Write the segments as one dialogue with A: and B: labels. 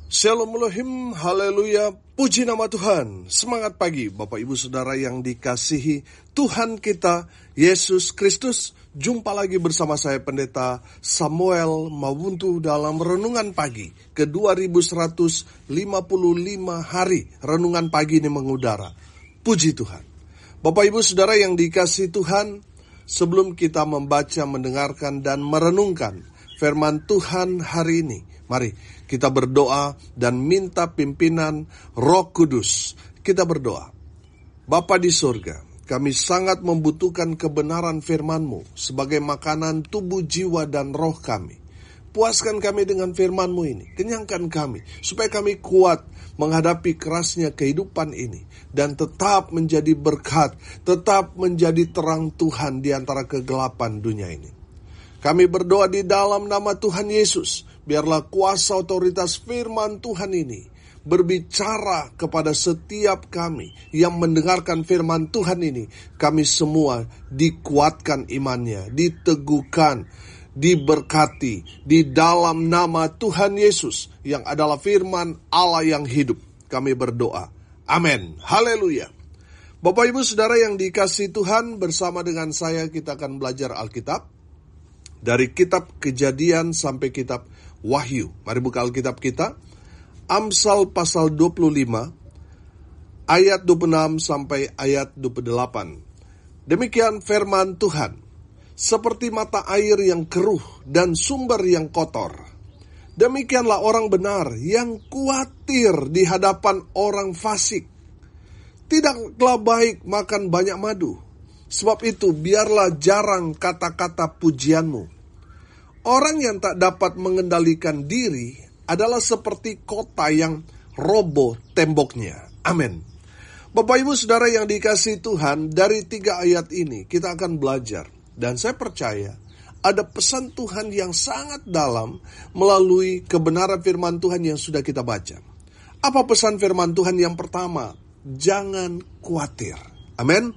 A: Shalom Elohim, haleluya, puji nama Tuhan. Semangat pagi Bapak Ibu Saudara yang dikasihi Tuhan kita, Yesus Kristus. Jumpa lagi bersama saya Pendeta Samuel Mawuntu dalam Renungan Pagi ke 2155 hari Renungan Pagi ini mengudara. Puji Tuhan. Bapak Ibu Saudara yang dikasihi Tuhan, sebelum kita membaca, mendengarkan, dan merenungkan firman Tuhan hari ini, mari kita berdoa dan minta pimpinan Roh Kudus. Kita berdoa. Bapa di surga, kami sangat membutuhkan kebenaran firman-Mu sebagai makanan tubuh, jiwa, dan roh kami. Puaskan kami dengan firman-Mu ini, kenyangkan kami, supaya kami kuat menghadapi kerasnya kehidupan ini, dan tetap menjadi berkat, tetap menjadi terang Tuhan di antara kegelapan dunia ini. Kami berdoa di dalam nama Tuhan Yesus, biarlah kuasa otoritas firman Tuhan ini berbicara kepada setiap kami yang mendengarkan firman Tuhan ini. Kami semua dikuatkan imannya, diteguhkan, diberkati di dalam nama Tuhan Yesus yang adalah firman Allah yang hidup. Kami berdoa. Amin. Haleluya. Bapak Ibu Saudara yang dikasihi Tuhan, bersama dengan saya kita akan belajar Alkitab. Dari kitab Kejadian sampai kitab Wahyu. Mari buka Alkitab kita. Amsal pasal 25, ayat 26 sampai ayat 28. Demikian firman Tuhan. Seperti mata air yang keruh dan sumber yang kotor, demikianlah orang benar yang khawatir di hadapan orang fasik. Tidaklah baik makan banyak madu. Sebab itu biarlah jarang kata-kata pujianmu. Orang yang tak dapat mengendalikan diri adalah seperti kota yang roboh temboknya. Amin. Bapak Ibu Saudara yang dikasihi Tuhan, dari 3 ayat ini kita akan belajar. Dan saya percaya ada pesan Tuhan yang sangat dalam melalui kebenaran firman Tuhan yang sudah kita baca. Apa pesan firman Tuhan yang pertama? Jangan khawatir. Amin.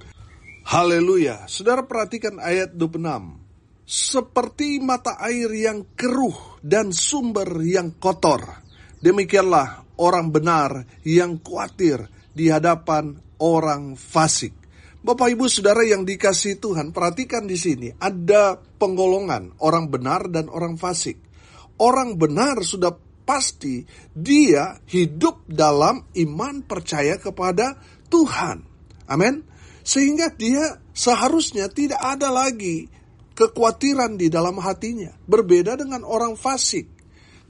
A: Haleluya. Saudara perhatikan ayat 26. Seperti mata air yang keruh dan sumber yang kotor, demikianlah orang benar yang khawatir di hadapan orang fasik. Bapak Ibu Saudara yang dikasihi Tuhan, perhatikan di sini ada penggolongan orang benar dan orang fasik. Orang benar sudah pasti dia hidup dalam iman percaya kepada Tuhan. Amin. Sehingga dia seharusnya tidak ada lagi kekhawatiran di dalam hatinya. Berbeda dengan orang fasik.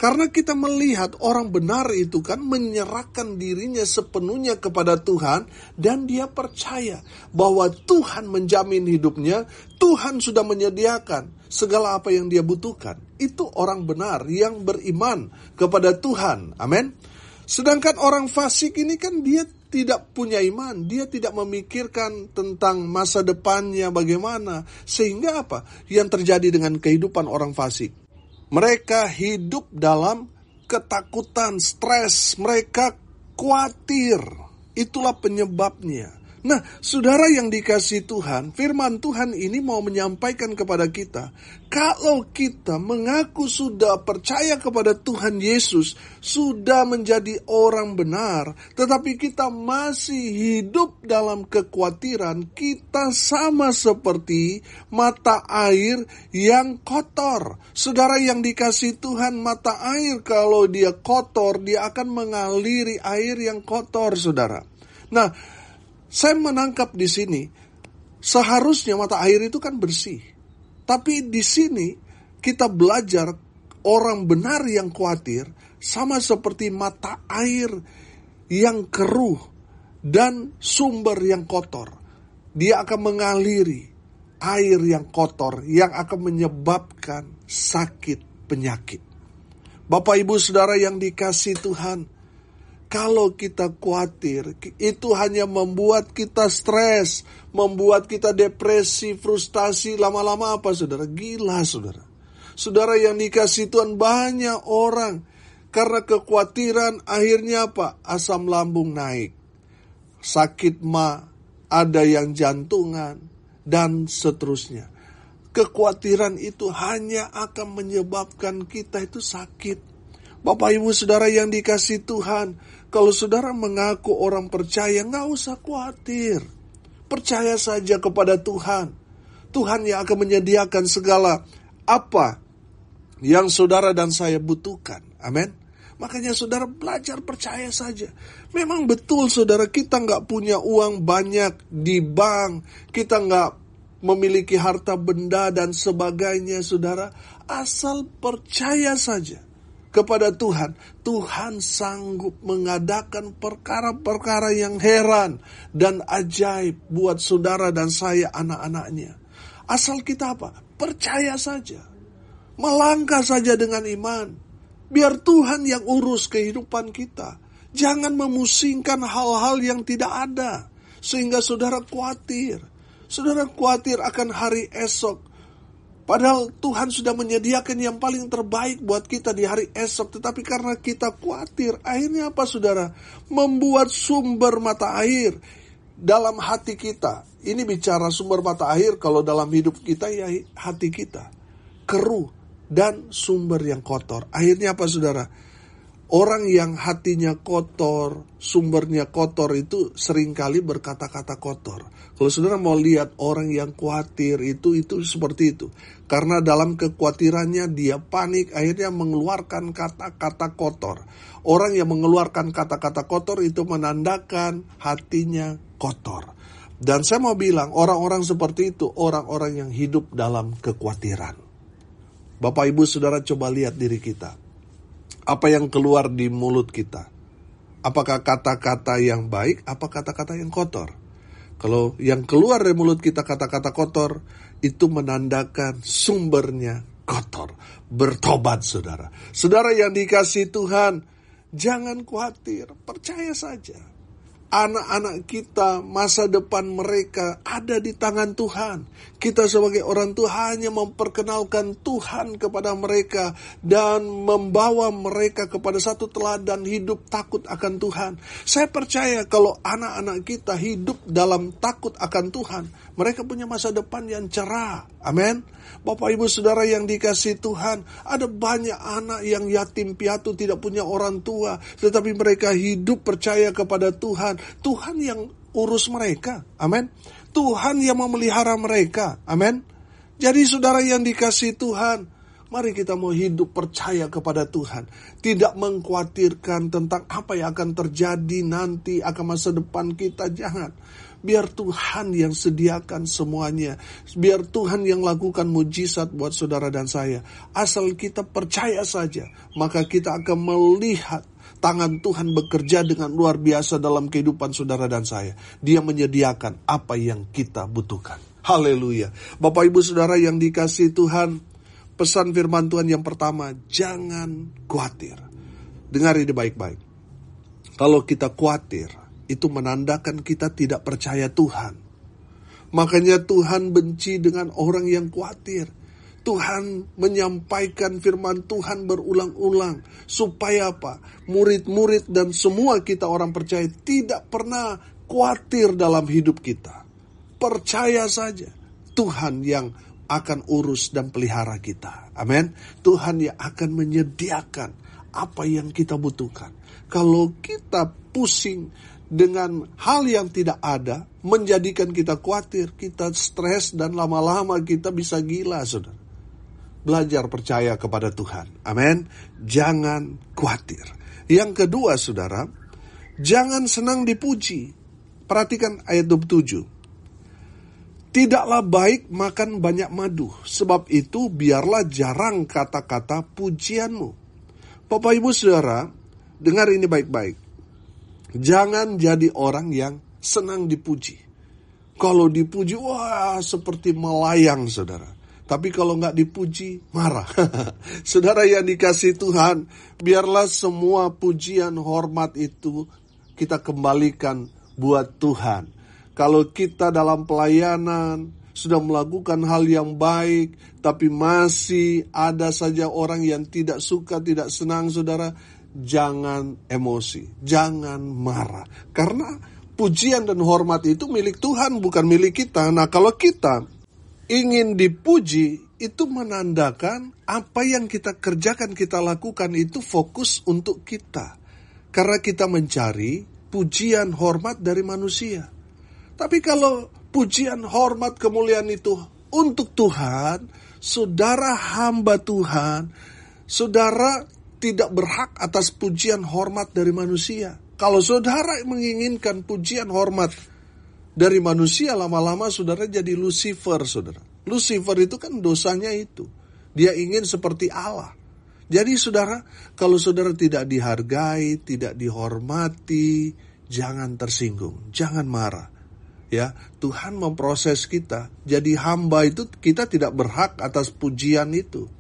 A: Karena kita melihat orang benar itu kan menyerahkan dirinya sepenuhnya kepada Tuhan. Dan dia percaya bahwa Tuhan menjamin hidupnya. Tuhan sudah menyediakan segala apa yang dia butuhkan. Itu orang benar yang beriman kepada Tuhan. Amin. Sedangkan orang fasik ini kan dia tidak punya iman, dia tidak memikirkan tentang masa depannya bagaimana. Sehingga apa yang terjadi dengan kehidupan orang fasik? Mereka hidup dalam ketakutan, stres, mereka khawatir. Itulah penyebabnya. Nah, saudara yang dikasihi Tuhan, firman Tuhan ini mau menyampaikan kepada kita, kalau kita mengaku sudah percaya kepada Tuhan Yesus, sudah menjadi orang benar, tetapi kita masih hidup dalam kekhawatiran, kita sama seperti mata air yang kotor. Saudara yang dikasihi Tuhan, mata air kalau dia kotor, dia akan mengaliri air yang kotor, saudara. Nah, saya menangkap di sini, seharusnya mata air itu kan bersih. Tapi di sini kita belajar orang benar yang khawatir sama seperti mata air yang keruh dan sumber yang kotor. Dia akan mengaliri air yang kotor yang akan menyebabkan sakit penyakit. Bapak Ibu Saudara yang dikasihi Tuhan, kalau kita khawatir, itu hanya membuat kita stres, membuat kita depresi, frustasi, lama-lama apa saudara? Gila saudara. Saudara yang dikasihi Tuhan, banyak orang karena kekhawatiran akhirnya apa? Asam lambung naik, sakit ada yang jantungan, dan seterusnya. Kekhawatiran itu hanya akan menyebabkan kita itu sakit. Bapak Ibu Saudara yang dikasihi Tuhan, kalau saudara mengaku orang percaya, nggak usah khawatir. Percaya saja kepada Tuhan. Tuhan yang akan menyediakan segala apa yang saudara dan saya butuhkan. Amin. Makanya saudara belajar percaya saja. Memang betul saudara, kita nggak punya uang banyak di bank. Kita nggak memiliki harta benda dan sebagainya saudara. Asal percaya saja kepada Tuhan. Tuhan sanggup mengadakan perkara-perkara yang heran dan ajaib buat saudara dan saya anak-anaknya. Asal kita apa? Percaya saja. Melangkah saja dengan iman. Biar Tuhan yang urus kehidupan kita. Jangan memusingkan hal-hal yang tidak ada. Sehingga saudara khawatir. Saudara khawatir akan hari esok. Padahal Tuhan sudah menyediakan yang paling terbaik buat kita di hari esok. Tetapi karena kita khawatir, akhirnya apa saudara? Membuat sumber mata air dalam hati kita. Ini bicara sumber mata air, kalau dalam hidup kita ya hati kita. Keruh dan sumber yang kotor. Akhirnya apa saudara? Orang yang hatinya kotor, sumbernya kotor itu seringkali berkata-kata kotor. Kalau saudara mau lihat orang yang khawatir itu seperti itu. Karena dalam kekhawatirannya dia panik, akhirnya mengeluarkan kata-kata kotor. Orang yang mengeluarkan kata-kata kotor itu menandakan hatinya kotor. Dan saya mau bilang, orang-orang seperti itu, orang-orang yang hidup dalam kekhawatiran. Bapak Ibu Saudara coba lihat diri kita. Apa yang keluar di mulut kita? Apakah kata-kata yang baik, apa kata-kata yang kotor? Kalau yang keluar dari mulut kita kata-kata kotor, itu menandakan sumbernya kotor. Bertobat saudara. Saudara yang dikasihi Tuhan, jangan khawatir, percaya saja. Anak-anak kita, masa depan mereka ada di tangan Tuhan. Kita sebagai orang tua hanya memperkenalkan Tuhan kepada mereka dan membawa mereka kepada satu teladan hidup takut akan Tuhan. Saya percaya kalau anak-anak kita hidup dalam takut akan Tuhan, mereka punya masa depan yang cerah. Amin. Bapak Ibu Saudara yang dikasihi Tuhan, ada banyak anak yang yatim piatu tidak punya orang tua, tetapi mereka hidup percaya kepada Tuhan. Tuhan yang urus mereka. Amin. Tuhan yang memelihara mereka. Amin. Jadi saudara yang dikasihi Tuhan, mari kita mau hidup percaya kepada Tuhan. Tidak mengkhawatirkan tentang apa yang akan terjadi nanti, akan masa depan kita. Jangan. Biar Tuhan yang sediakan semuanya. Biar Tuhan yang lakukan mujizat buat saudara dan saya. Asal kita percaya saja, maka kita akan melihat tangan Tuhan bekerja dengan luar biasa dalam kehidupan saudara dan saya. Dia menyediakan apa yang kita butuhkan. Haleluya. Bapak Ibu Saudara yang dikasihi Tuhan, pesan firman Tuhan yang pertama, jangan khawatir. Dengar ini baik-baik. Kalau kita khawatir, itu menandakan kita tidak percaya Tuhan. Makanya Tuhan benci dengan orang yang khawatir. Tuhan menyampaikan firman Tuhan berulang-ulang. Supaya apa? Murid-murid dan semua kita orang percaya tidak pernah khawatir dalam hidup kita. Percaya saja Tuhan yang akan urus dan pelihara kita. Amin. Tuhan yang akan menyediakan apa yang kita butuhkan. Kalau kita pusing dengan hal yang tidak ada, menjadikan kita khawatir, kita stres, dan lama-lama kita bisa gila, saudara. Belajar percaya kepada Tuhan. Amin. Jangan khawatir. Yang kedua, saudara, jangan senang dipuji. Perhatikan ayat 27. Tidaklah baik makan banyak madu, sebab itu biarlah jarang kata-kata pujianmu. Bapak Ibu Saudara, dengar ini baik-baik. Jangan jadi orang yang senang dipuji. Kalau dipuji, wah seperti melayang saudara. Tapi kalau nggak dipuji, marah. Saudara yang dikasihi Tuhan, biarlah semua pujian hormat itu kita kembalikan buat Tuhan. Kalau kita dalam pelayanan sudah melakukan hal yang baik, tapi masih ada saja orang yang tidak suka, tidak senang saudara, jangan emosi, jangan marah. Karena pujian dan hormat itu milik Tuhan, bukan milik kita. Nah, kalau kita ingin dipuji, itu menandakan apa yang kita kerjakan, kita lakukan itu fokus untuk kita. Karena kita mencari pujian, hormat dari manusia. Tapi kalau pujian, hormat, kemuliaan itu untuk Tuhan, saudara hamba Tuhan, saudara tidak berhak atas pujian, hormat dari manusia. Kalau saudara menginginkan pujian, hormat dari manusia, lama-lama saudara jadi Lucifer, saudara. Lucifer itu kan dosanya itu. Dia ingin seperti Allah. Jadi saudara, kalau saudara tidak dihargai, tidak dihormati, jangan tersinggung, jangan marah. Ya, Tuhan memproses kita. Jadi hamba itu kita tidak berhak atas pujian itu.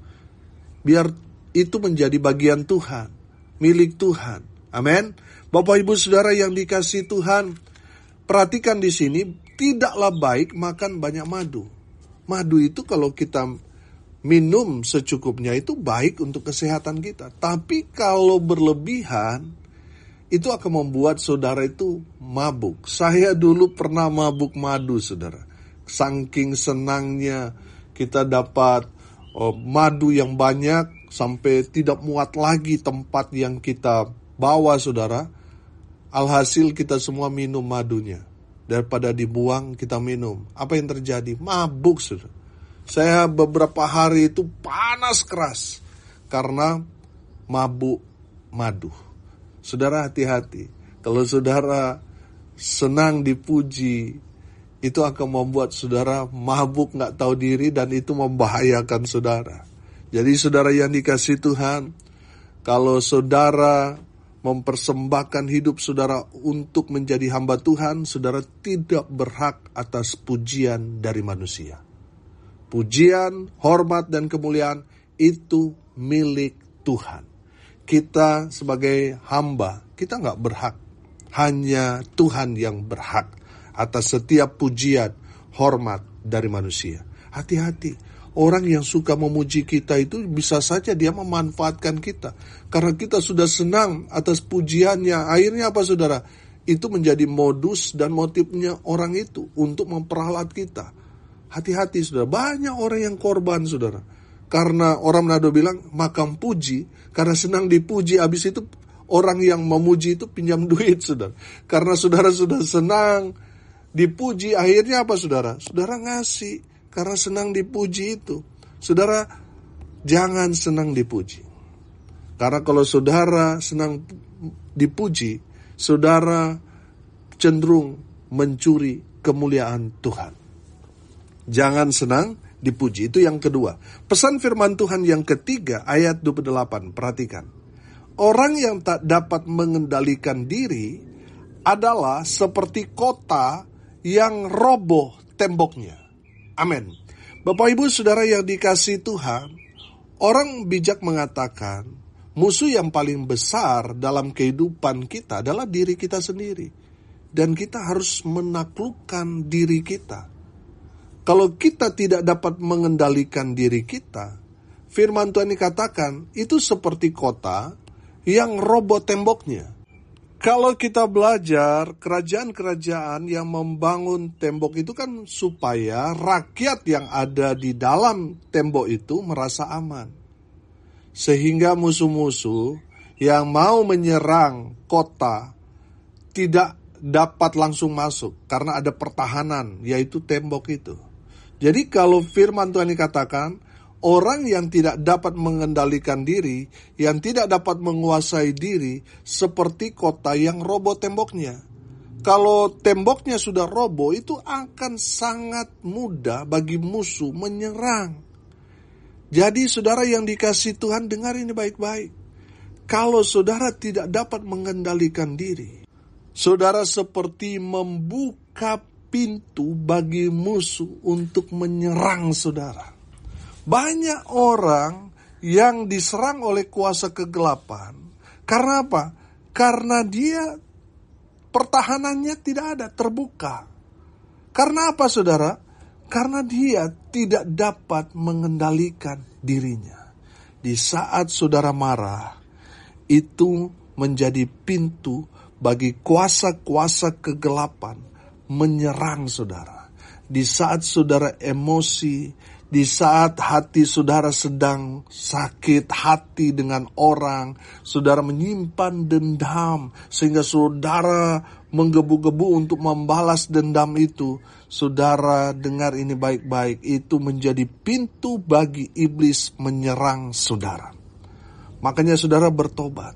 A: Biar itu menjadi bagian Tuhan, milik Tuhan. Amin. Bapak Ibu Saudara yang dikasihi Tuhan, perhatikan di sini, tidaklah baik makan banyak madu. Madu itu kalau kita minum secukupnya itu baik untuk kesehatan kita. Tapi kalau berlebihan, itu akan membuat saudara itu mabuk. Saya dulu pernah mabuk madu, saudara. Saking senangnya kita dapat madu yang banyak, sampai tidak muat lagi tempat yang kita bawa, saudara. Alhasil kita semua minum madunya. Daripada dibuang, kita minum. Apa yang terjadi? Mabuk, saudara. Saya beberapa hari itu panas keras karena mabuk madu. Saudara hati-hati. Kalau saudara senang dipuji, itu akan membuat saudara mabuk gak tahu diri dan itu membahayakan saudara. Jadi saudara yang dikasihi Tuhan, kalau saudara mempersembahkan hidup saudara untuk menjadi hamba Tuhan, saudara tidak berhak atas pujian dari manusia. Pujian, hormat, dan kemuliaan itu milik Tuhan. Kita sebagai hamba, kita gak berhak. Hanya Tuhan yang berhak atas setiap pujian, hormat dari manusia. Hati-hati, orang yang suka memuji kita itu bisa saja dia memanfaatkan kita. Karena kita sudah senang atas pujiannya. Akhirnya apa saudara? Itu menjadi modus dan motifnya orang itu untuk memperalat kita. Hati-hati saudara, banyak orang yang korban saudara. Karena orang Manado bilang makam puji, karena senang dipuji, habis itu orang yang memuji itu pinjam duit saudara. Karena saudara sudah senang dipuji, akhirnya apa saudara? Saudara ngasih, karena senang dipuji itu. Saudara jangan senang dipuji. Karena kalau saudara senang dipuji, saudara cenderung mencuri kemuliaan Tuhan. Jangan senang dipuji. Itu yang kedua. Pesan firman Tuhan yang ketiga, ayat 28. Perhatikan. Orang yang tak dapat mengendalikan diri adalah seperti kota yang roboh temboknya. Amin. Bapak Ibu Saudara yang dikasihi Tuhan, orang bijak mengatakan, musuh yang paling besar dalam kehidupan kita adalah diri kita sendiri. Dan kita harus menaklukkan diri kita. Kalau kita tidak dapat mengendalikan diri kita, firman Tuhan dikatakan, itu seperti kota yang roboh temboknya. Kalau kita belajar, kerajaan-kerajaan yang membangun tembok itu kan supaya rakyat yang ada di dalam tembok itu merasa aman. Sehingga musuh-musuh yang mau menyerang kota tidak dapat langsung masuk karena ada pertahanan, yaitu tembok itu. Jadi kalau firman Tuhan dikatakan, orang yang tidak dapat mengendalikan diri, yang tidak dapat menguasai diri, seperti kota yang roboh temboknya. Kalau temboknya sudah roboh, itu akan sangat mudah bagi musuh menyerang. Jadi saudara yang dikasihi Tuhan, dengar ini baik-baik. Kalau saudara tidak dapat mengendalikan diri, saudara seperti membuka pintu bagi musuh untuk menyerang saudara. Banyak orang yang diserang oleh kuasa kegelapan. Karena apa? Karena dia pertahanannya tidak ada, terbuka. Karena apa saudara? Karena dia tidak dapat mengendalikan dirinya. Di saat saudara marah, itu menjadi pintu bagi kuasa-kuasa kegelapan menyerang saudara. Di saat saudara emosi, Di saat hati saudara sedang sakit hati dengan orang, saudara menyimpan dendam, sehingga saudara menggebu-gebu untuk membalas dendam itu. Saudara dengar ini baik-baik, itu menjadi pintu bagi iblis menyerang saudara. Makanya saudara bertobat,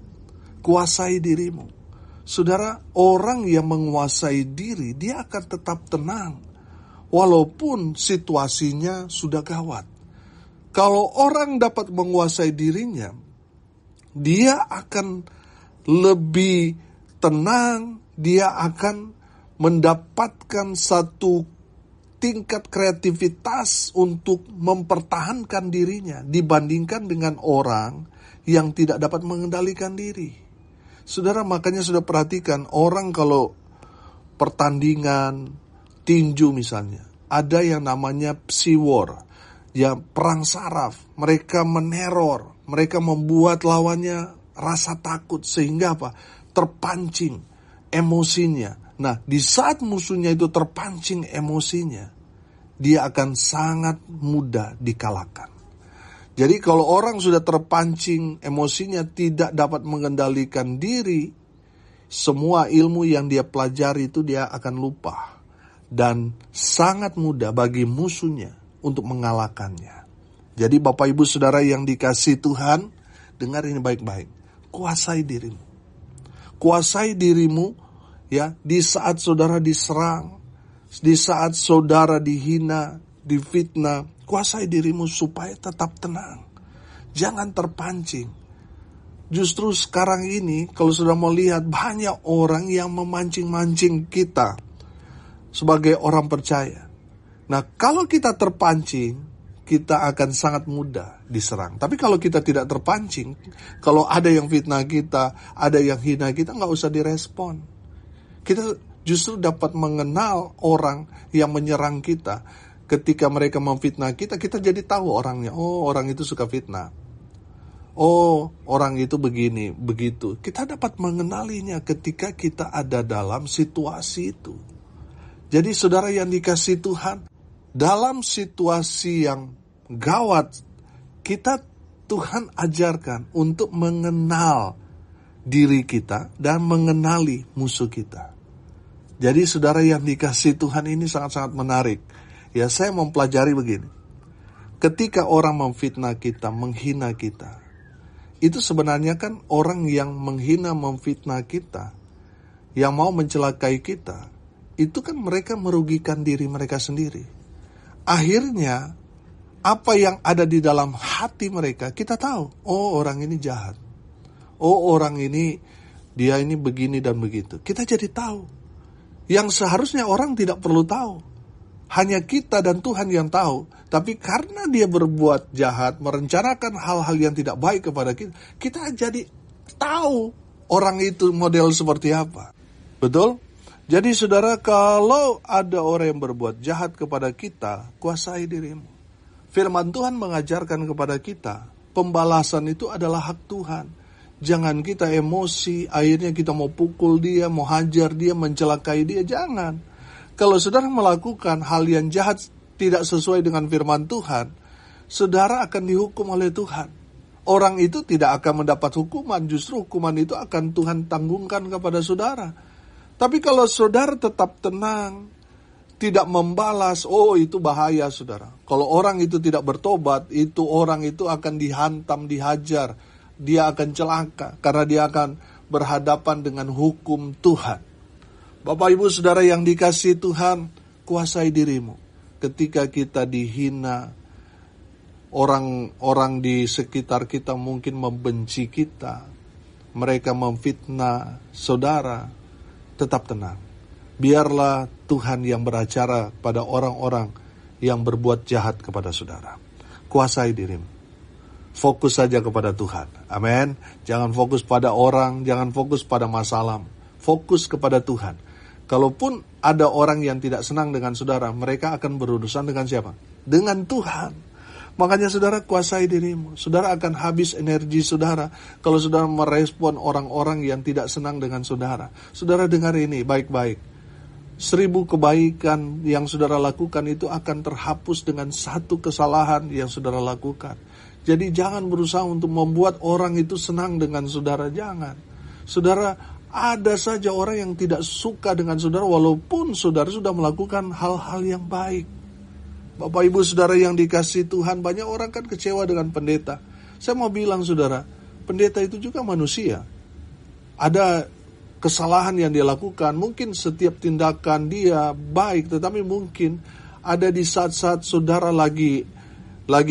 A: kuasai dirimu. Saudara, orang yang menguasai diri, dia akan tetap tenang. Walaupun situasinya sudah gawat. Kalau orang dapat menguasai dirinya, dia akan lebih tenang, dia akan mendapatkan satu tingkat kreativitas untuk mempertahankan dirinya dibandingkan dengan orang yang tidak dapat mengendalikan diri. Saudara, makanya sudah perhatikan orang kalau pertandingan tinju misalnya, ada yang namanya psi war, ya perang saraf. Mereka meneror, mereka membuat lawannya rasa takut sehingga apa? Terpancing emosinya. Nah, di saat musuhnya itu terpancing emosinya, dia akan sangat mudah dikalahkan. Jadi kalau orang sudah terpancing emosinya, tidak dapat mengendalikan diri, semua ilmu yang dia pelajari itu dia akan lupa. Dan sangat mudah bagi musuhnya untuk mengalahkannya. Jadi Bapak Ibu Saudara yang dikasihi Tuhan, dengar ini baik-baik. Kuasai dirimu. Kuasai dirimu ya di saat saudara diserang, di saat saudara dihina, difitnah. Kuasai dirimu supaya tetap tenang. Jangan terpancing. Justru sekarang ini kalau sudah mau lihat banyak orang yang memancing-mancing kita sebagai orang percaya. Nah, kalau kita terpancing, kita akan sangat mudah diserang. Tapi kalau kita tidak terpancing, kalau ada yang fitnah kita, ada yang hina kita, nggak usah direspon. Kita justru dapat mengenal orang yang menyerang kita. Ketika mereka memfitnah kita, kita jadi tahu orangnya. Oh, orang itu suka fitnah. Oh, orang itu begini, begitu. Kita dapat mengenalinya ketika kita ada dalam situasi itu. Jadi saudara yang dikasihi Tuhan, dalam situasi yang gawat, Tuhan ajarkan untuk mengenal diri kita dan mengenali musuh kita. Jadi saudara yang dikasihi Tuhan ini sangat-sangat menarik. Ya, saya mempelajari begini. Ketika orang memfitnah kita, menghina kita, itu sebenarnya kan orang yang menghina, memfitnah kita, yang mau mencelakai kita, itu kan mereka merugikan diri mereka sendiri. Akhirnya, apa yang ada di dalam hati mereka, kita tahu. Oh, orang ini jahat. Oh, orang ini, dia ini begini dan begitu. Kita jadi tahu. Yang seharusnya orang tidak perlu tahu. Hanya kita dan Tuhan yang tahu. Tapi karena dia berbuat jahat, merencanakan hal-hal yang tidak baik kepada kita, kita jadi tahu orang itu model seperti apa. Betul? Jadi saudara, kalau ada orang yang berbuat jahat kepada kita, kuasai dirimu. Firman Tuhan mengajarkan kepada kita, pembalasan itu adalah hak Tuhan. Jangan kita emosi, akhirnya kita mau pukul dia, mau hajar dia, mencelakai dia, jangan. Kalau saudara melakukan hal yang jahat tidak sesuai dengan firman Tuhan, saudara akan dihukum oleh Tuhan. Orang itu tidak akan mendapat hukuman, justru hukuman itu akan Tuhan tanggungkan kepada saudara. Tapi kalau saudara tetap tenang, tidak membalas, oh itu bahaya saudara. Kalau orang itu tidak bertobat, itu orang itu akan dihantam, dihajar. Dia akan celaka, karena dia akan berhadapan dengan hukum Tuhan. Bapak Ibu Saudara yang dikasihi Tuhan, kuasai dirimu. Ketika kita dihina, orang-orang di sekitar kita mungkin membenci kita, mereka memfitnah saudara, tetap tenang. Biarlah Tuhan yang beracara pada orang-orang yang berbuat jahat kepada saudara. Kuasai dirimu. Fokus saja kepada Tuhan. Amin. Jangan fokus pada orang, jangan fokus pada masalah. Fokus kepada Tuhan. Kalaupun ada orang yang tidak senang dengan saudara, mereka akan berurusan dengan siapa? Dengan Tuhan. Makanya saudara kuasai dirimu. Saudara akan habis energi saudara kalau saudara merespon orang-orang yang tidak senang dengan saudara. Saudara dengar ini baik-baik. 1000 kebaikan yang saudara lakukan itu akan terhapus dengan 1 kesalahan yang saudara lakukan. Jadi jangan berusaha untuk membuat orang itu senang dengan saudara, jangan. Saudara, ada saja orang yang tidak suka dengan saudara walaupun saudara sudah melakukan hal-hal yang baik. Bapak ibu saudara yang dikasihi Tuhan, banyak orang kan kecewa dengan pendeta. Saya mau bilang saudara, pendeta itu juga manusia. Ada kesalahan yang dia lakukan, mungkin setiap tindakan dia baik, tetapi mungkin ada di saat-saat saudara lagi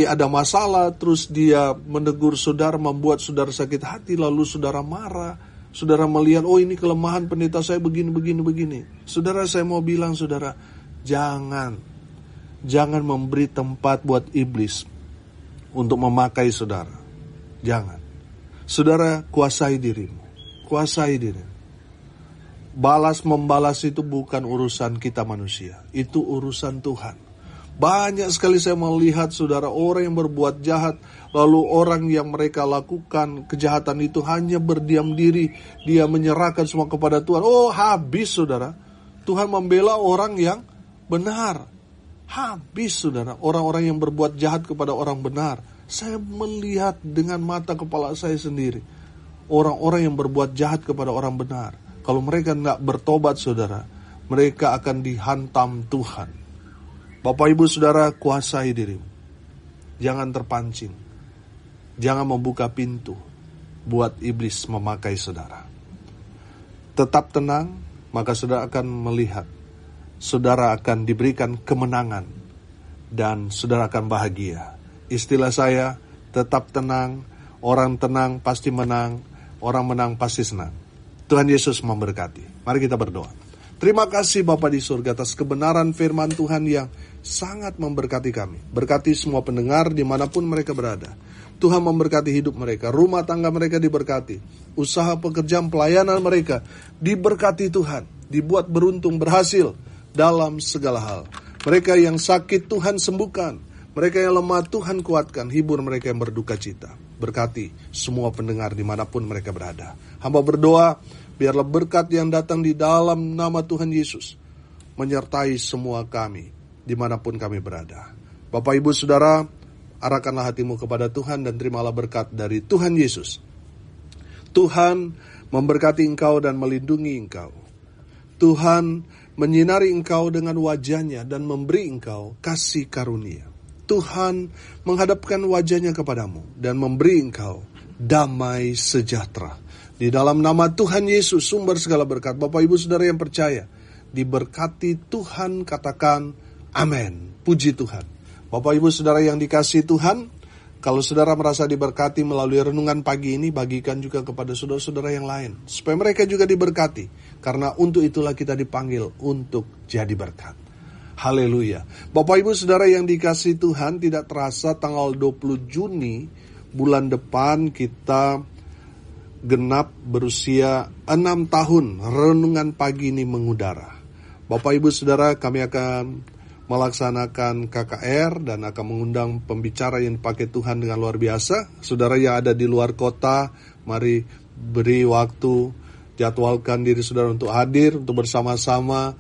A: ada masalah, terus dia menegur saudara, membuat saudara sakit hati, lalu saudara marah, saudara melihat, oh ini kelemahan pendeta saya begini. Saudara, saya mau bilang saudara, jangan memberi tempat buat iblis untuk memakai saudara. Jangan. Saudara, kuasai dirimu. Balas-membalas itu bukan urusan kita manusia. Itu urusan Tuhan. Banyak sekali saya melihat saudara, orang yang berbuat jahat, lalu orang yang mereka lakukan kejahatan itu hanya berdiam diri. Dia menyerahkan semua kepada Tuhan. Oh, habis saudara. Tuhan membela orang yang benar. Habis saudara, orang-orang yang berbuat jahat kepada orang benar. Saya melihat dengan mata kepala saya sendiri. Orang-orang yang berbuat jahat kepada orang benar, kalau mereka tidak bertobat saudara, mereka akan dihantam Tuhan. Bapak ibu saudara, kuasai dirimu. Jangan terpancing. Jangan membuka pintu buat iblis memakai saudara. Tetap tenang, maka saudara akan melihat saudara akan diberikan kemenangan dan saudara akan bahagia. Istilah saya, tetap tenang, orang tenang pasti menang, orang menang pasti senang. Tuhan Yesus memberkati. Mari kita berdoa. Terima kasih Bapa di surga atas kebenaran firman Tuhan yang sangat memberkati kami. Berkati semua pendengar dimanapun mereka berada. Tuhan memberkati hidup mereka, rumah tangga mereka diberkati, usaha pekerjaan pelayanan mereka diberkati Tuhan, dibuat beruntung, berhasil dalam segala hal. Mereka yang sakit Tuhan sembuhkan, mereka yang lemah Tuhan kuatkan, hibur mereka yang berduka cita. Berkati semua pendengar dimanapun mereka berada. Hamba berdoa, biarlah berkat yang datang di dalam nama Tuhan Yesus menyertai semua kami dimanapun kami berada. Bapak ibu saudara, arahkanlah hatimu kepada Tuhan dan terimalah berkat dari Tuhan Yesus. Tuhan memberkati engkau dan melindungi engkau. Tuhan menyinari engkau dengan wajahnya dan memberi engkau kasih karunia. Tuhan menghadapkan wajahnya kepadamu dan memberi engkau damai sejahtera. Di dalam nama Tuhan Yesus, sumber segala berkat, Bapak Ibu Saudara yang percaya, diberkati Tuhan, katakan amin. Puji Tuhan. Bapak Ibu Saudara yang dikasihi Tuhan, kalau saudara merasa diberkati melalui renungan pagi ini, bagikan juga kepada saudara-saudara yang lain, supaya mereka juga diberkati. Karena untuk itulah kita dipanggil untuk jadi berkat. Haleluya. Bapak Ibu Saudara yang dikasihi Tuhan, tidak terasa tanggal 20 Juni bulan depan kita genap berusia 6 tahun renungan pagi ini mengudara. Bapak Ibu Saudara, kami akan melaksanakan KKR dan akan mengundang pembicara yang dipakai Tuhan dengan luar biasa. Saudara yang ada di luar kota, mari beri waktu, jadwalkan diri saudara untuk hadir, untuk bersama-sama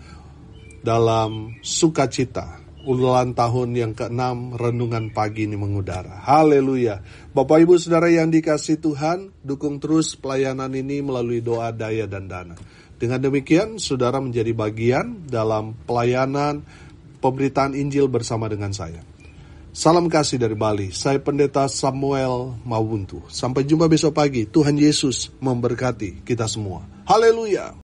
A: dalam sukacita ulang tahun yang ke-6 renungan pagi ini mengudara. Haleluya. Bapak Ibu Saudara yang dikasihi Tuhan, dukung terus pelayanan ini melalui doa, daya, dan dana. Dengan demikian, saudara menjadi bagian dalam pelayanan pemberitaan Injil bersama dengan saya. Salam kasih dari Bali. Saya Pendeta Samuel Mawuntu. Sampai jumpa besok pagi. Tuhan Yesus memberkati kita semua. Haleluya.